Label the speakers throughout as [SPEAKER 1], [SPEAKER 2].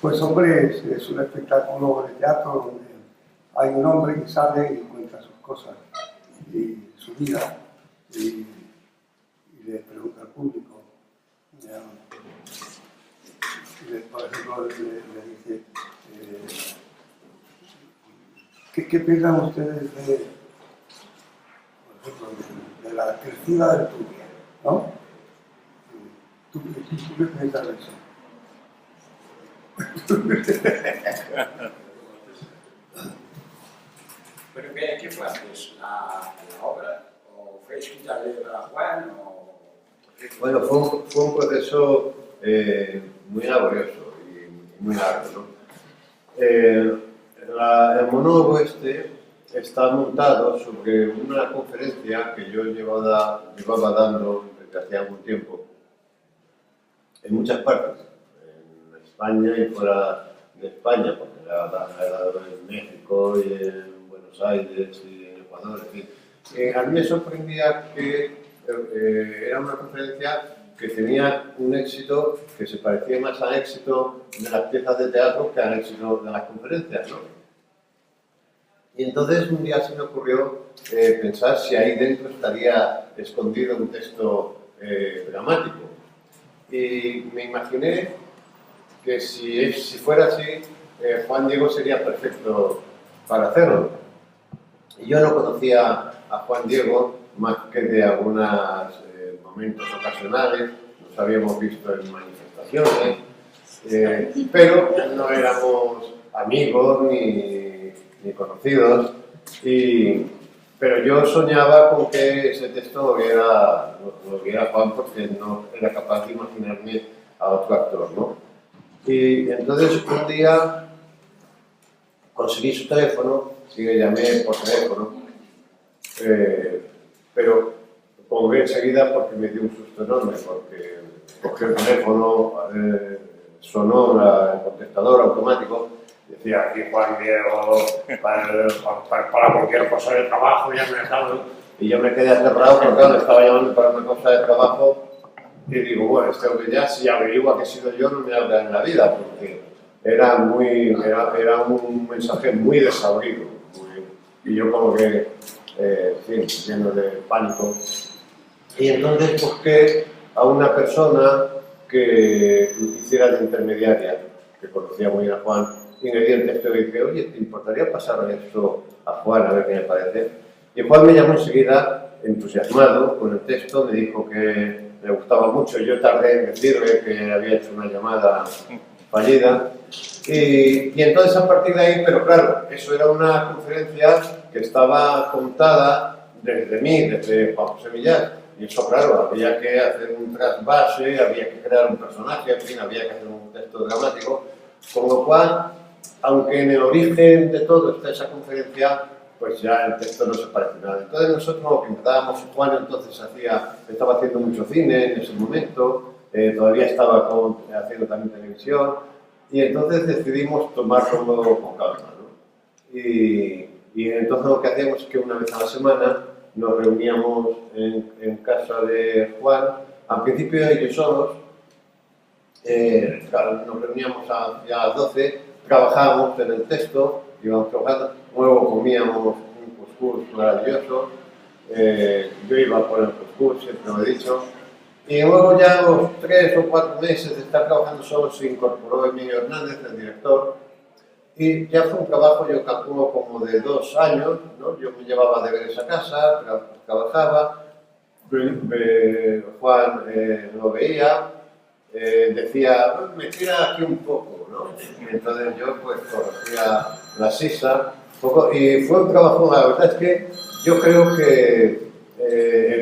[SPEAKER 1] Pues hombre, es un espectáculo de teatro donde hay un hombre que sale y cuenta sus cosas y su vida y le pregunta al público. Por ejemplo, le dice, ¿qué piensan ustedes por ejemplo, de la crecida del Turia, ¿no? ¿Tú qué piensas de eso?
[SPEAKER 2] Pero ¿qué fue antes? ¿La obra? ¿O fue escrita para Juan?
[SPEAKER 3] Bueno, fue un proceso muy laborioso y muy largo, ¿no? El monólogo este está montado sobre una conferencia que yo llevaba dando desde hace algún tiempo en muchas partes, en España y fuera de España, porque la he dado en México y en Buenos Aires y en Ecuador, en fin. A mí me sorprendía que era una conferencia que tenía un éxito que se parecía más al éxito de las piezas de teatro que al éxito de las conferencias, ¿no? Y entonces un día se me ocurrió pensar si ahí dentro estaría escondido un texto dramático. Y me imaginé que si fuera así, Juan Diego sería perfecto para hacerlo. Y yo no conocía a Juan Diego más que de algunos momentos ocasionales, nos habíamos visto en manifestaciones, pero no éramos amigos ni conocidos, pero yo soñaba con que ese texto lo viera Juan, porque no era capaz de imaginarme a otro actor, ¿no? Y entonces un día conseguí su teléfono, sí que llamé por teléfono, pero colgué enseguida porque me dio un susto enorme, porque cogió el teléfono, sonó el contestador automático, decía aquí Juan Diego, para cualquier cosa de trabajo, ya me ha dado. Y yo me quedé aterrado porque claro, me estaba llamando para una cosa de trabajo y digo, bueno, este hombre ya si averigua que he sido yo no me habla en la vida, porque era un mensaje muy desabrido. Y yo como que, en fin, lleno de pánico. Y entonces busqué a una persona que hiciera de intermediaria, que conocía muy bien a Juan, y me dio el texto y dije, oye, ¿te importaría pasar esto a Juan a ver qué me parece? Y Juan me llamó enseguida, entusiasmado con el texto, me dijo que le gustaba mucho. Yo tardé en decirle que había hecho una llamada fallida. Y entonces a partir de ahí, pero claro, eso era una conferencia que estaba contada desde mí, desde Juan José Millar. Y eso, claro, había que hacer un trasvase, había que crear un personaje, en fin, había que hacer un texto dramático. Con lo cual, aunque en el origen de todo está esa conferencia, pues ya el texto no se parece nada. Entonces nosotros lo que empezábamos, Juan entonces estaba haciendo mucho cine en ese momento, todavía estaba haciendo también televisión, y entonces decidimos tomarlo con calma, ¿no? Y entonces lo que hacíamos es que una vez a la semana nos reuníamos en casa de Juan, al principio ellos solos, nos reuníamos a las 12, trabajábamos en el texto, íbamos trabajando, luego comíamos un couscous maravilloso, yo iba por el couscous, siempre lo he dicho, y luego ya a los 3 o 4 meses de estar trabajando solo se incorporó Emilio Hernández, el director, y ya fue un trabajo, yo calculo, como de 2 años, ¿no? Yo me llevaba deberes a casa, trabajaba, Juan lo veía, decía, me tira aquí un poco, ¿no? Y entonces yo pues corregía la sisa un poco, y fue un trabajo, la verdad es que yo creo que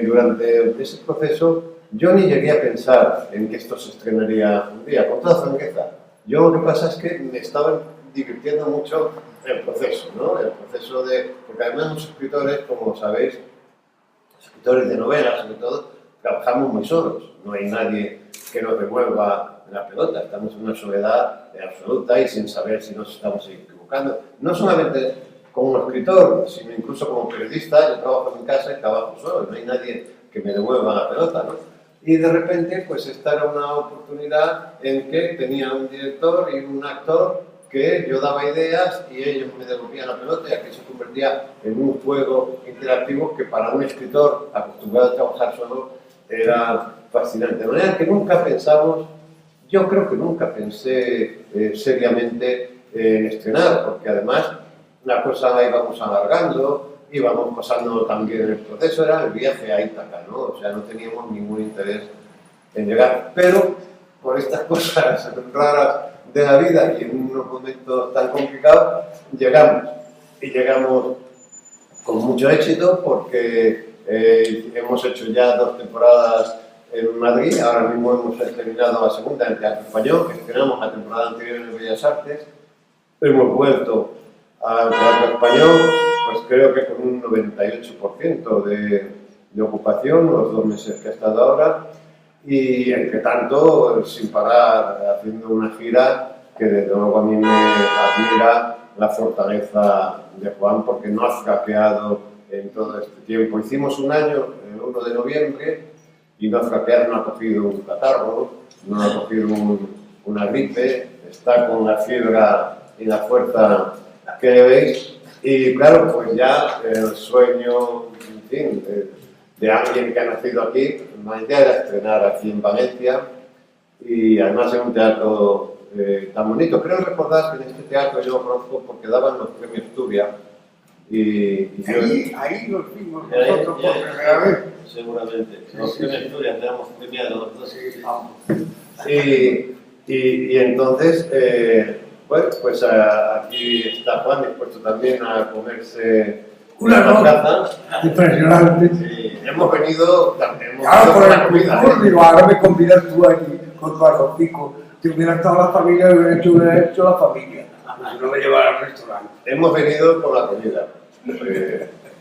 [SPEAKER 3] durante ese proceso yo ni llegué a pensar en que esto se estrenaría un día, con toda franqueza. Yo lo que pasa es que me estaba divirtiendo mucho el proceso, ¿no? El proceso porque además los escritores, como sabéis, escritores de novelas sobre todo, trabajamos muy solos, no hay nadie que nos devuelva la pelota, estamos en una soledad absoluta y sin saber si nos estamos equivocando. No solamente como escritor, sino incluso como periodista, yo trabajo en casa y trabajo solo, no hay nadie que me devuelva la pelota, ¿no? y de repente pues esta era una oportunidad en que tenía un director y un actor que yo daba ideas y ellos me devolvían la pelota y aquí se convertía en un juego interactivo que para un escritor acostumbrado a trabajar solo era fascinante. De manera que nunca pensamos, yo creo que nunca pensé seriamente en estrenar, porque además una cosa la íbamos alargando, íbamos pasando también el proceso, era el viaje a Ítaca, ¿no? O sea, no teníamos ningún interés en llegar, pero por estas cosas raras de la vida y en unos momentos tan complicados, llegamos. Y llegamos con mucho éxito porque hemos hecho ya 2 temporadas en Madrid, ahora mismo hemos terminado la segunda en Teatro Español, que estrenamos la temporada anterior en Bellas Artes, hemos vuelto al Teatro Español, pues creo que con un 98% de ocupación, los 2 meses que ha estado ahora, y entre tanto, sin parar, haciendo una gira que desde luego a mí me admira la fortaleza de Juan, porque no ha flaqueado en todo este tiempo. Hicimos un año, el 1 de noviembre, y no ha flaqueado, no ha cogido un catarro, no ha cogido una gripe, está con la fiebre y la fuerza que veis, y claro, pues ya el sueño, en fin, de alguien que ha nacido aquí, la idea era estrenar aquí en Valencia, y además en un teatro tan bonito. Creo recordar que en este teatro yo lo conozco porque daban los premios Turia, y
[SPEAKER 1] ahí nos vimos nosotros por primera vez.
[SPEAKER 3] Seguramente, los premios Turia tenemos premiados los dos.
[SPEAKER 1] Sí, vamos.
[SPEAKER 3] Y entonces, bueno, pues aquí está Juan dispuesto también a comerse una plaza.
[SPEAKER 1] Impresionante.
[SPEAKER 3] Sí, hemos venido, hemos
[SPEAKER 1] Ahora por
[SPEAKER 3] una
[SPEAKER 1] el
[SPEAKER 3] comida.
[SPEAKER 1] digo, ahora me convidas tú allí con tu arrozico. Si hubiera estado la familia, hubiera hecho la familia. Si no me llevara al restaurante.
[SPEAKER 3] Hemos venido por la comida.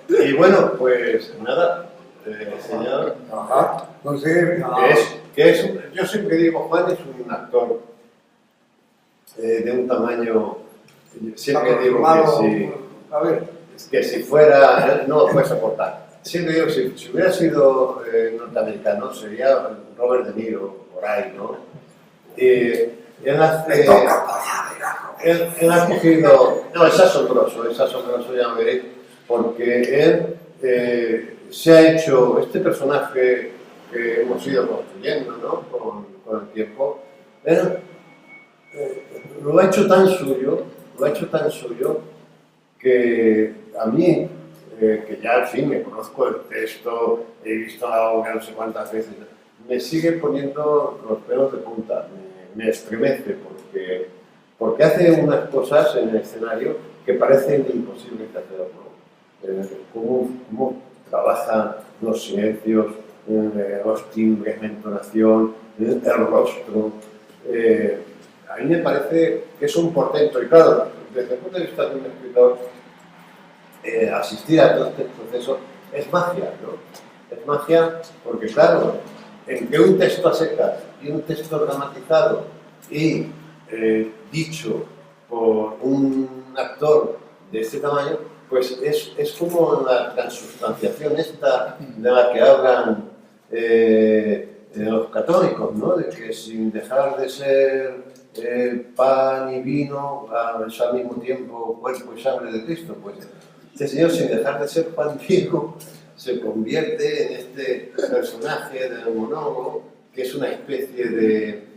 [SPEAKER 3] Y bueno, pues nada, señor.
[SPEAKER 1] Ajá. Entonces,
[SPEAKER 3] Yo siempre digo, Juan es un actor de un tamaño, siempre digo que si fuera, no lo puede soportar. Siempre digo, si hubiera sido norteamericano, sería Robert De Niro, por ahí, ¿no? Él ha cogido, no, es asombroso, ya lo veréis, porque él se ha hecho este personaje que hemos ido construyendo, ¿no? con el tiempo, él lo ha hecho tan suyo, que a mí, que ya al fin me conozco el texto, he visto la obra no sé cuántas veces, me sigue poniendo los pelos de punta, me estremece porque hace unas cosas en el escenario que parecen imposibles de hacer, ¿no? Cómo trabaja los silencios, los timbres, la entonación, el rostro. A mí me parece que es un portento, y claro, desde el punto de vista de un escritor, asistir a todo este proceso es magia, ¿no? Es magia porque, claro, entre un texto a secas y un texto dramatizado y dicho por un actor de este tamaño, pues es como la transubstanciación esta de la que hablan los católicos, ¿no? De que sin dejar de ser pan y vino, es al mismo tiempo cuerpo y sangre de Cristo, pues este señor, sin dejar de ser pan y vino, se convierte en este personaje del monólogo, que es una especie de,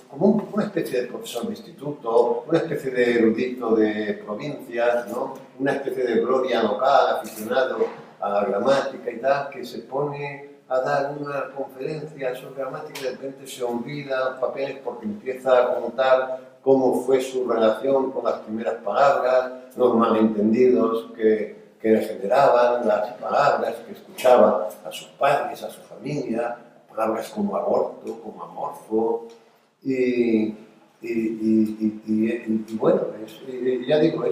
[SPEAKER 3] como una especie de profesor de instituto, una especie de erudito de provincias, ¿no? Una especie de gloria local, aficionado a la gramática y tal, que se pone a dar una conferencia sobre gramática y de repente se olvida los papeles porque empieza a contar cómo fue su relación con las primeras palabras, los malentendidos que le generaban las palabras que escuchaba a sus padres, a su familia, palabras como aborto, como amorfo, y bueno, ya digo,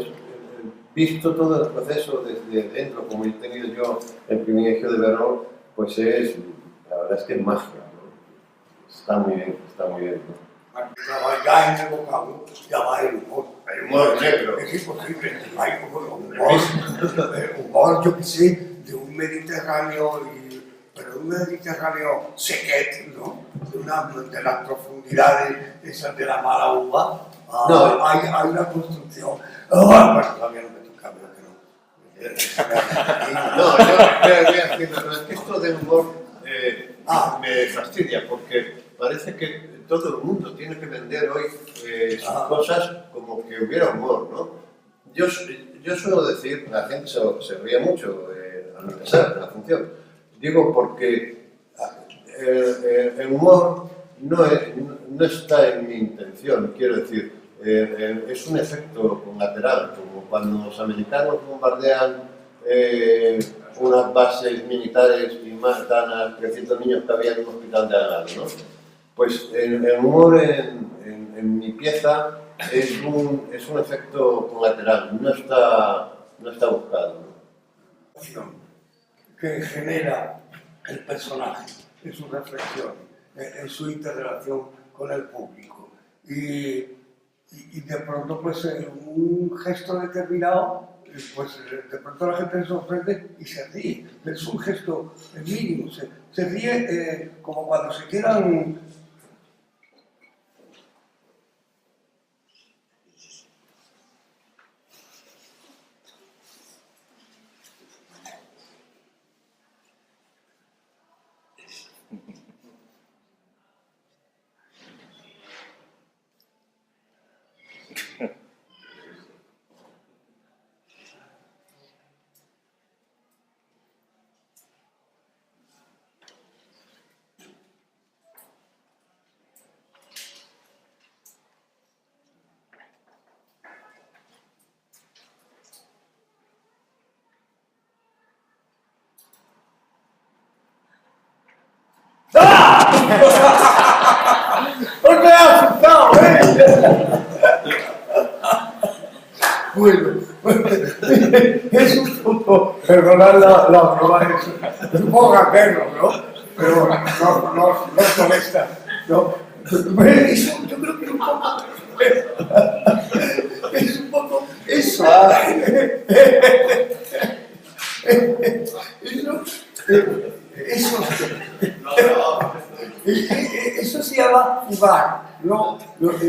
[SPEAKER 3] visto todo el proceso desde dentro, como he tenido yo el privilegio de verlo, pues la verdad es que es magia, ¿no? Está muy bien, ¿no?
[SPEAKER 1] Trabajar en el vocablo, ya va el humor.
[SPEAKER 3] El humor negro.
[SPEAKER 1] Es imposible. Hay humor, yo qué sé, de un Mediterráneo, pero un Mediterráneo sequet, ¿no? De las profundidades esas de la mala uva,
[SPEAKER 3] No.
[SPEAKER 1] hay una construcción. Bueno, todavía no me toca, pero que no.
[SPEAKER 3] No, yo voy haciendo, pero es que esto del humor me fastidia, porque parece que todo el mundo tiene que vender hoy sus cosas como que hubiera humor, ¿no? Yo suelo decir, la gente se ríe mucho al empezar la función, digo porque el humor no está en mi intención, quiero decir, es un efecto colateral, como cuando los americanos bombardean unas bases militares y matan a 300 niños que había en un hospital de al lado, ¿no? Pues el humor en mi pieza es un efecto colateral, no está buscado, ¿no?
[SPEAKER 1] Que genera el personaje en su reflexión, en su interrelación con el público. Y de pronto, pues, en un gesto determinado, pues de pronto la gente se sorprende y se ríe. Es un gesto mínimo, se ríe como cuando se quedan. ¡Os me ha asustado, Bueno, es un poco, perdonad la broma, es un poco gaguero, ¿no? Pero no molesta, ¿no? Eso, yo creo que es un poco eso. Eso se llama jugar, ¿no? Los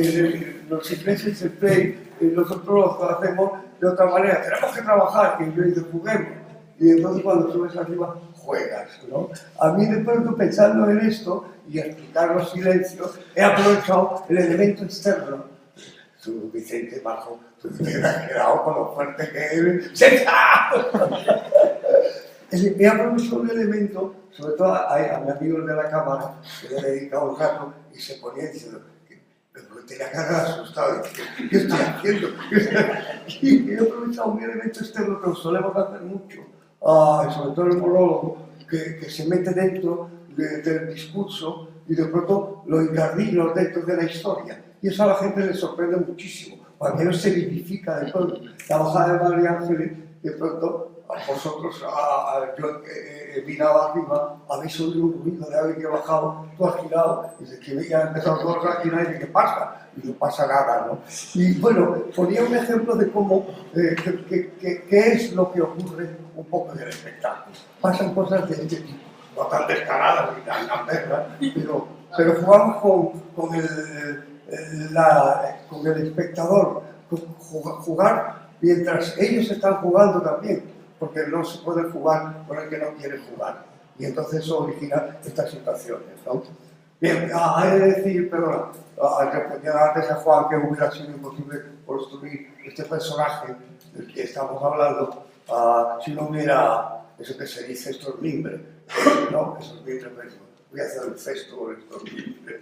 [SPEAKER 1] ingleses el play, nosotros lo hacemos de otra manera. Tenemos que trabajar, que yo digo, juguemos. Y entonces cuando subes arriba, juegas, ¿no? A mí de pronto pensando en esto y explicar los silencios, he aprovechado el elemento externo. Tú, Vicente Bajo, tú te has quedado con lo fuerte que eres. He aprovechado un elemento, sobre todo a mis amigos de la cámara, que le he dedicado un rato y se ponía diciendo que tenía cara asustado. ¿Qué estoy haciendo? Y he aprovechado un elemento externo que solemos hacer mucho, sobre todo el monólogo, que se mete dentro del discurso y de pronto lo encardino dentro de la historia. Y eso a la gente le sorprende muchísimo, porque no se vivifica de pronto. La bajada de María Ángeles, de pronto, a vosotros, yo he mirado arriba, habéis oído un ruido de alguien que ha bajado, tú has girado, y dices que ya han empezado todos a girar y dices, ¿qué pasa? Y no pasa nada, ¿no? Y bueno, ponía un ejemplo de cómo, qué es lo que ocurre un poco en el espectáculo. Pasan cosas de este tipo, no tan descaradas ni tan perras, pero jugamos con el espectador, jugar mientras ellos están jugando también, porque no se puede jugar con el que no quiere jugar. Y entonces eso origina estas situaciones, ¿no? Bien, hay de decir, perdona, respondiendo antes a Juan que hubiera sido imposible construir este personaje del que estamos hablando si no hubiera eso que se dice estos mimbres, ¿no? Esos mimbres, voy a hacer un cesto con estos mimbres.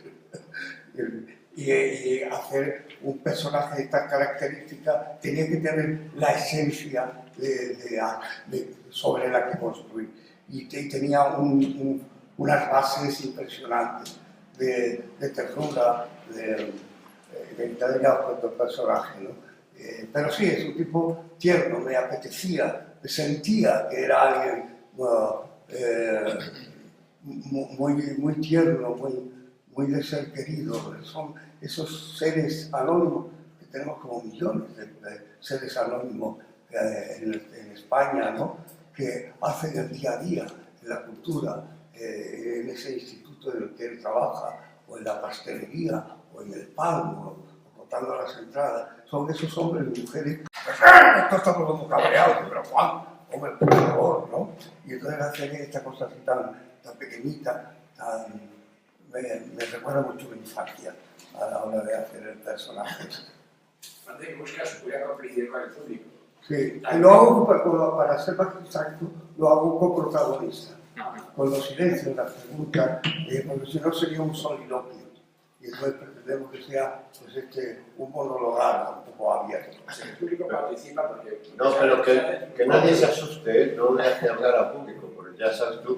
[SPEAKER 1] Y hacer un personaje de estas características tenía que tener la esencia sobre la que construir. Y tenía unas bases impresionantes de ternura, de integridad con el personaje, ¿no? Pero sí, es un tipo tierno, me apetecía, sentía que era alguien muy tierno, muy de ser querido. Son esos seres anónimos que tenemos como millones de seres anónimos en España, ¿no? Que hacen el día a día en la cultura, en ese instituto en el que él trabaja, o en la pastelería, o en el pan, o cortando las entradas, son esos hombres y mujeres, pues, esto está todo como cabreado, pero Juan, hombre, por favor, ¿no? Y entonces hacen esta cosa así tan pequeñita, me recuerda mucho mi infancia a la hora de hacer el personaje.
[SPEAKER 2] Antes que buscas una complicidad con el público.
[SPEAKER 1] Sí, y lo hago, para ser más exacto, lo hago coprotagonista, con los silencios, las preguntas, porque si no sería un soliloquio. Y entonces pretendemos que sea pues, un monologar un poco abierto.
[SPEAKER 2] O sea, el público participa porque...
[SPEAKER 3] No, pero que nadie se asuste, ¿eh? No le hace hablar al público, porque ya sabes tú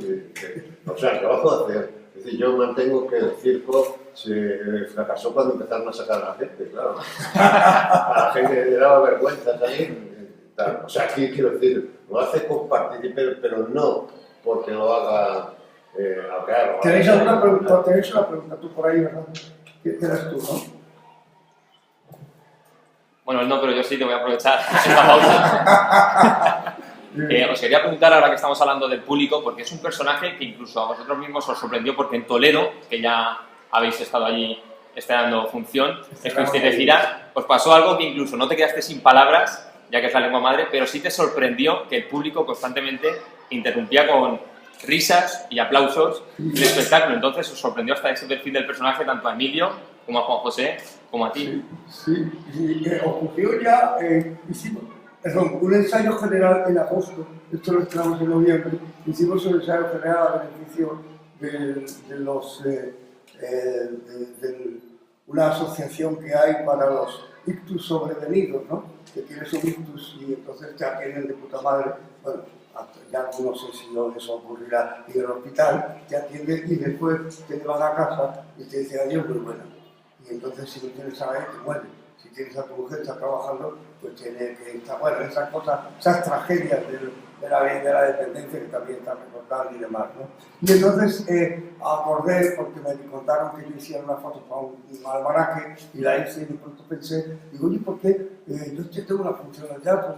[SPEAKER 3] o sea, el trabajo de hacer. Es decir, yo mantengo que el circo se fracasó cuando empezaron a sacar a la gente, claro. A la gente le daba vergüenza salir. Tal. O sea, aquí quiero decir, lo hace con participar, pero no porque lo haga hablar.
[SPEAKER 1] ¿Tenéis alguna pregunta? ¿Tenéis una pregunta tú por ahí, verdad? ¿Qué eras tú, no?
[SPEAKER 4] Bueno, no, pero yo sí te voy a aprovechar esta pausa. Os quería preguntar, ahora que estamos hablando del público, porque es un personaje que incluso a vosotros mismos os sorprendió, porque en Toledo, que ya habéis estado allí estrenando función, estuvisteis de gira, os pasó algo que incluso no te quedaste sin palabras, ya que es la lengua madre, pero sí te sorprendió que el público constantemente interrumpía con risas y aplausos del espectáculo. Entonces os sorprendió hasta ese perfil del personaje, tanto a Emilio como a Juan José, como a ti.
[SPEAKER 1] Sí, ocurrió ya, hicimos un ensayo general en agosto, esto lo estrenamos en noviembre, hicimos un ensayo general a beneficio de una asociación que hay para los ictus sobrevenidos, ¿no? Que tienes un ictus y entonces te atienden de puta madre, bueno, ya no sé si eso ocurrirá en el hospital, te atienden y después te llevan a casa y te dicen adiós, muy buena. Y entonces si no tienes a nadie te mueres. Si tienes a tu mujer, está trabajando, pues tiene que estar, bueno, esas cosas, esas tragedias de la dependencia que también están recordadas y demás, ¿no? Y entonces acordé, porque me contaron que yo hiciera una foto para un almanaque y la hice y de pronto pensé, digo, oye, ¿por qué? Yo tengo una función de teatro,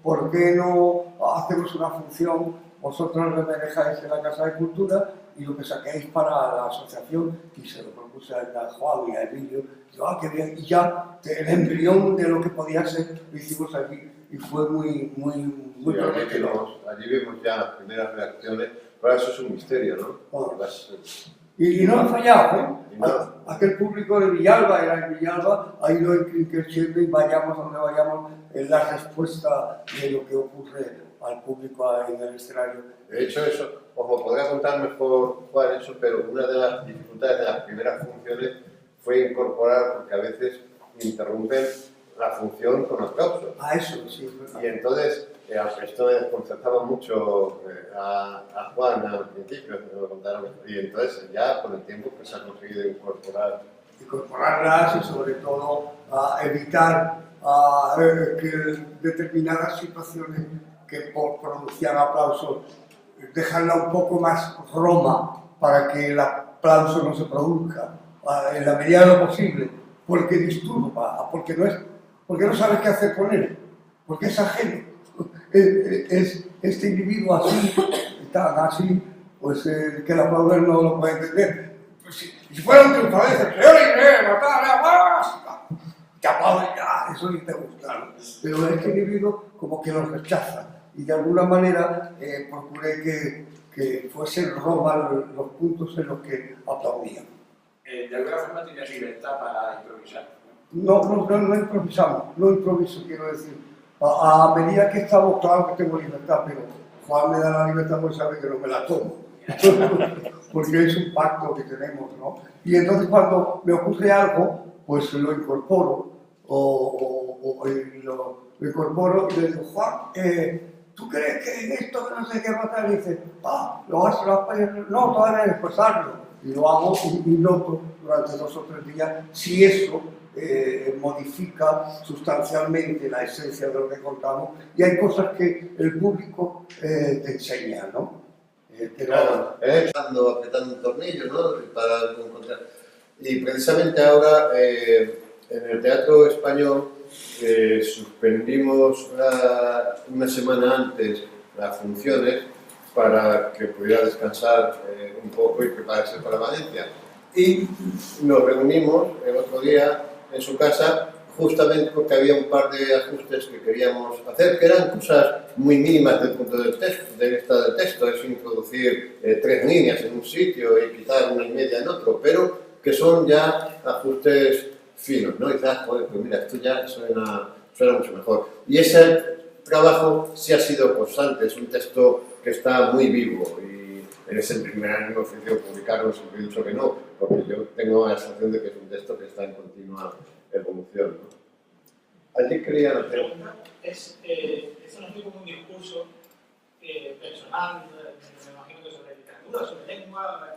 [SPEAKER 1] ¿por qué no hacemos una función? Vosotros me dejáis en la Casa de Cultura y lo que saquéis para la asociación, y se lo propuse a Juan y a Emilio, digo, qué bien, y ya el embrión de lo que podía ser lo hicimos aquí, y fue muy prometedor.
[SPEAKER 3] Allí vimos ya las primeras reacciones, pero eso es un misterio, ¿no?
[SPEAKER 1] Bueno,
[SPEAKER 3] Las,
[SPEAKER 1] y no ha fallado, ¿eh?
[SPEAKER 3] No.
[SPEAKER 1] Aquel público de Villalba, era en Villalba, ha ido creciendo y vayamos donde vayamos, es la respuesta de lo que ocurre al público en el escenario.
[SPEAKER 3] De hecho, eso, os podría contar mejor Juan eso, pero una de las dificultades de las primeras funciones fue incorporar, porque a veces interrumpen la función con aplausos.
[SPEAKER 1] Eso, sí, es verdad.
[SPEAKER 3] Y entonces, esto me desconcertaba mucho a Juan al principio, me lo contaron, y entonces ya con el tiempo pues, se ha conseguido
[SPEAKER 1] incorporarlas y sobre todo a evitar que determinadas situaciones que producían aplausos, dejarla un poco más Roma para que el aplauso no se produzca en la medida de lo posible, porque disturba, porque no sabes qué hacer con él, porque es ajeno. Este individuo así, tan así, pues que el aplaudir no lo puede entender. Pues, si fuera un triunfador, te aplaude, eso ni te gusta, ¿no? Pero este individuo como que lo rechaza y de alguna manera procuré que fuesen Roma los puntos en los que aplaudían.
[SPEAKER 2] De alguna forma tienes libertad para improvisar.
[SPEAKER 1] No improvisamos, no improviso, quiero decir. A medida que estamos, claro que tengo libertad, pero Juan me da la libertad porque sabe que no me la tomo. Porque es un pacto que tenemos, ¿no? Y entonces cuando me ocurre algo, pues lo incorporo, lo incorporo y le digo, Juan, ¿tú crees que en esto que no sé qué va a estar? Y dice, no, todavía hay que expresarlo. Y lo hago y noto durante 2 o 3 días si eso modifica sustancialmente la esencia de lo que contamos. Y hay cosas que el público te enseña, ¿no?
[SPEAKER 3] Claro, apretando un tornillo, ¿no? Para encontrar. Y precisamente ahora en el Teatro Español suspendimos una semana antes las funciones para que pudiera descansar un poco y prepararse para Valencia. Y nos reunimos el otro día en su casa justamente porque había un par de ajustes que queríamos hacer, que eran cosas muy mínimas desde el punto de vista del texto, es introducir 3 líneas en un sitio y quitar 1,5 en otro, pero que son ya ajustes finos, ¿no? Y dices, joder, pues mira, esto ya suena mucho mejor. Y ese trabajo sí ha sido constante, es un texto que está muy vivo y es el primer año ofrecido publicarlo, siempre he dicho que no, porque yo tengo la sensación de que es un texto que está en continua evolución, ¿no? ¿Alguien quería
[SPEAKER 5] La pregunta es, esto no es como un discurso personal, me imagino que sobre literatura, sobre lengua,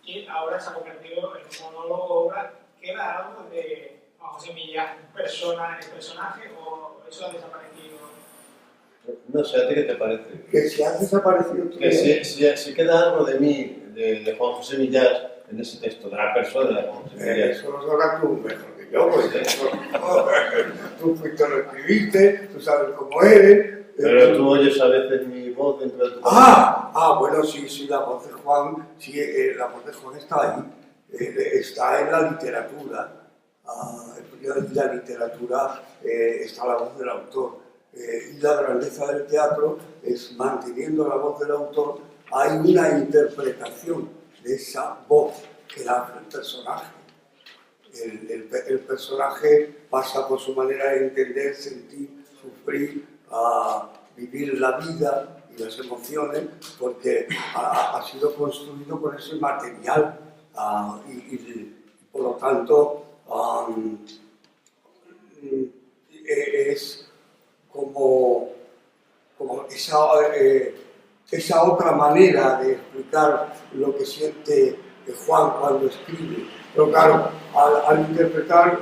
[SPEAKER 5] que ahora se ha convertido en un monólogo, obra, ¿queda algo de Juan José Millás, el personaje, o eso ha desaparecido?
[SPEAKER 3] No sé, ¿a ti qué te parece?
[SPEAKER 1] Que si has desaparecido tú.
[SPEAKER 3] Que si queda algo de mí, de Juan José Millás, en ese texto, de la persona de Juan José Millás.
[SPEAKER 1] Eso lo sabrás tú mejor que yo, porque tú fuiste, lo escribiste, tú sabes cómo eres.
[SPEAKER 3] Pero tú oyes a veces mi voz dentro de tu
[SPEAKER 1] Bueno, sí, la voz de Juan, sí, la voz de Juan está ahí, está en la literatura. En la literatura está la voz del autor. Y la grandeza del teatro es, manteniendo la voz del autor, hay una interpretación de esa voz que da el personaje. El personaje pasa por su manera de entender, sentir, sufrir, vivir la vida y las emociones, porque ha sido construido con ese material y por lo tanto es como esa otra manera de explicar lo que siente Juan cuando escribe. Pero claro, al interpretar,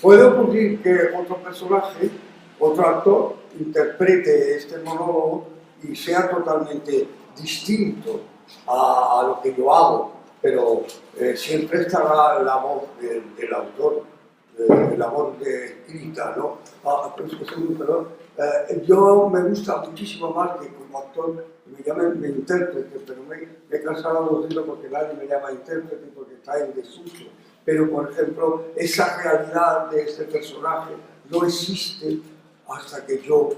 [SPEAKER 1] puede ocurrir que otro personaje, otro actor, interprete este monólogo y sea totalmente distinto a lo que yo hago, pero siempre estará la voz del autor, la voz escrita, ¿no? Yo me gusta muchísimo más que como actor me llamen intérprete, pero me he cansado de decirlo porque nadie me llama intérprete porque está en desuso. Pero, por ejemplo, esa realidad de este personaje no existe hasta que yo,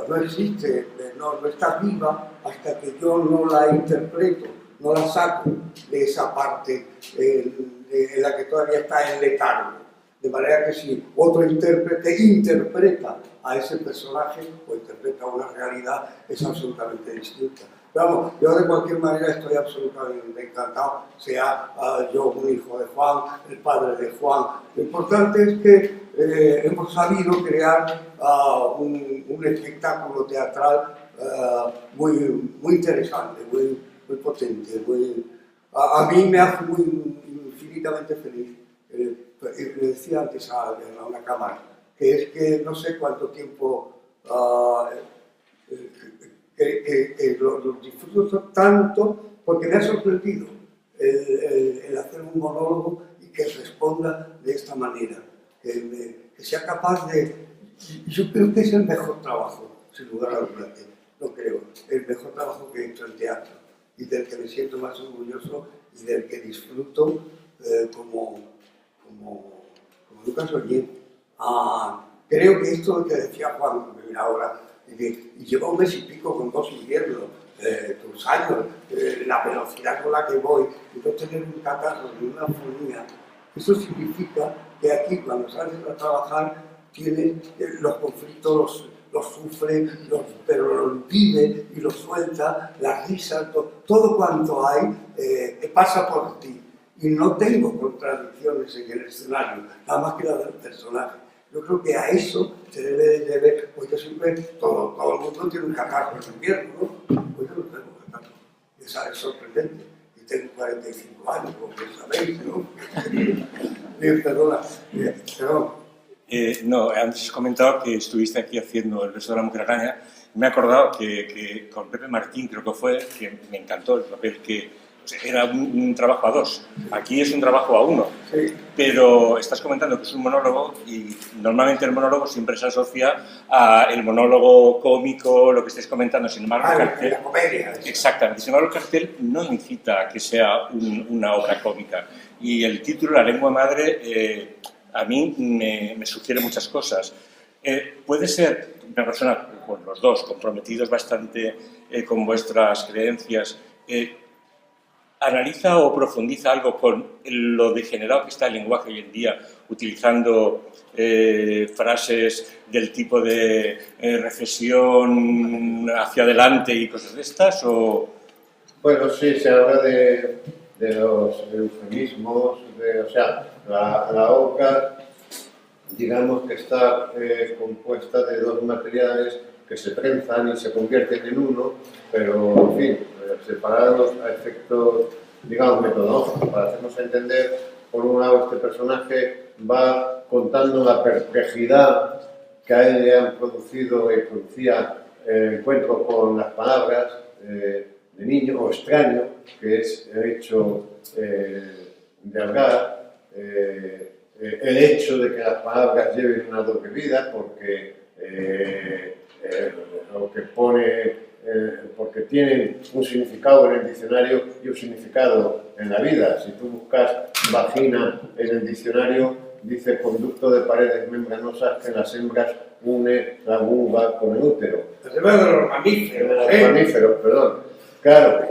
[SPEAKER 1] no existe, no está viva hasta que yo no la interpreto, no la saco de esa parte en la que todavía está en letargo. De manera que si otro intérprete interpreta a ese personaje o interpreta una realidad, es absolutamente distinta. Pero vamos, yo de cualquier manera estoy absolutamente encantado, sea yo un hijo de Juan, el padre de Juan. Lo importante es que hemos sabido crear un espectáculo teatral muy interesante, muy potente. A mí me hace infinitamente feliz. Le decía antes a una cámara, que es que no sé cuánto tiempo lo disfruto tanto porque me ha sorprendido el hacer un monólogo y que responda de esta manera, que sea capaz de... Yo creo que es el mejor trabajo, sin lugar a dudas, lo creo, el mejor trabajo que he hecho en teatro y del que me siento más orgulloso y del que disfruto como nunca soñé. Creo que esto que decía Juan ahora, y llevo un mes y pico con 2 inviernos, 2 años, la velocidad con la que voy, y no tener un catarro ni una fonía, eso significa que aquí cuando sales a trabajar tienes los conflictos, los sufre, pero los vive y los suelta, las risas, todo cuanto hay pasa por ti. Y no tengo contradicciones en el escenario, nada más que la del personaje. Yo creo que a eso se debe de ver, porque siempre todo el mundo tiene un catarro en invierno, ¿no? Pues yo no tengo catarro. Es sorprendente. Y tengo 45 años, como sabéis, ¿no? Perdón.
[SPEAKER 6] No, antes has comentado que estuviste aquí haciendo El beso de la mujer araña. Me he acordado que con Pepe Martín, creo que fue, que me encantó el papel que era un trabajo a dos. Aquí es un trabajo a uno.
[SPEAKER 1] Sí.
[SPEAKER 6] Pero estás comentando que es un monólogo y normalmente el monólogo siempre se asocia al monólogo cómico, lo que estáis comentando. Sin embargo, el cartel,
[SPEAKER 1] la comedia.
[SPEAKER 6] exactamente. Sin embargo, el cartel no incita a que sea una obra cómica. Y el título, La lengua madre, a mí me sugiere muchas cosas. Puede ser una persona, con los dos, comprometidos bastante con vuestras creencias, analiza o profundiza algo con lo degenerado que está el lenguaje hoy en día, utilizando frases del tipo de recesión hacia adelante y cosas de estas, o...
[SPEAKER 3] Bueno, sí, se habla de los eufemismos, o sea, la obra, digamos que está compuesta de dos materiales que se trenzan y se convierten en uno, pero, en fin, separados a efectos, digamos, metodológicos, para hacernos entender. Por un lado, este personaje va contando la perplejidad que a él le han producido y producía el encuentro con las palabras de niño o extraño, que es el hecho de hablar, el hecho de que las palabras lleven una doble vida, porque lo que pone, porque tienen un significado en el diccionario y un significado en la vida. Si tú buscas vagina en el diccionario, dice conducto de paredes membranosas que en las hembras une la vulva con el útero.
[SPEAKER 1] El tema de los mamíferos.
[SPEAKER 3] De los mamíferos, perdón. Claro,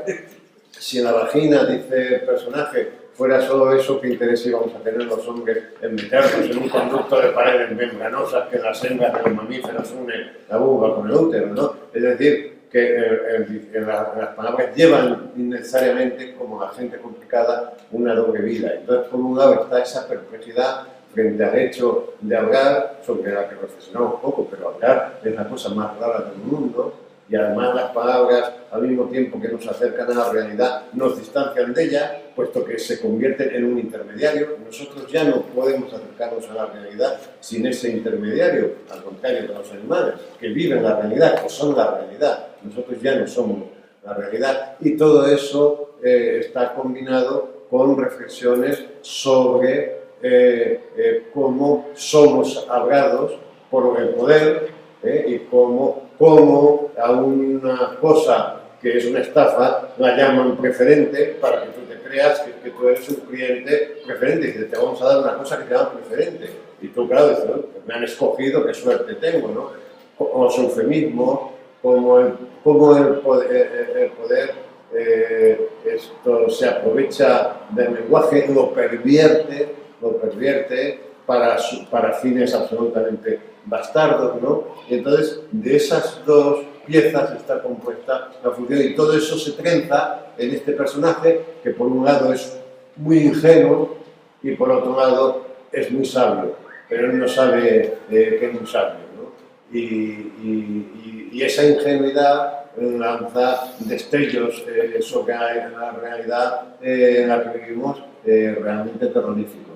[SPEAKER 3] si en la vagina, dice el personaje, fuera solo eso, ¿qué interés íbamos a tener los hombres en meternos en un conducto de paredes membranosas que en las hembras de los mamíferos une la vulva con el útero, ¿no? Es decir, que las palabras llevan innecesariamente, como la gente complicada, una doble vida. Entonces, por un lado está esa perplejidad frente al hecho de hablar, sobre la que reflexionamos poco, pero hablar es la cosa más rara del mundo, y además las palabras, al mismo tiempo que nos acercan a la realidad, nos distancian de ella, puesto que se convierten en un intermediario. Nosotros ya no podemos acercarnos a la realidad sin ese intermediario, al contrario de los animales, que viven la realidad, que son la realidad. Nosotros ya no somos la realidad. Y todo eso está combinado con reflexiones sobre cómo somos hablados por el poder y cómo a una cosa que es una estafa la llaman preferente para que tú te creas que tú eres un cliente preferente y dices, te vamos a dar una cosa que te llama preferente. Y tú, claro, dices, pues me han escogido, qué suerte tengo, ¿no? O los eufemismos, como el poder esto se aprovecha del lenguaje, lo pervierte para fines absolutamente bastardos, ¿no? Y entonces, de esas dos piezas está compuesta la función, y todo eso se trenza en este personaje que por un lado es muy ingenuo y por otro lado es muy sabio, pero él no sabe que es muy sabio, ¿no? Y esa ingenuidad lanza destellos sobre la realidad en la que vivimos realmente terroríficos.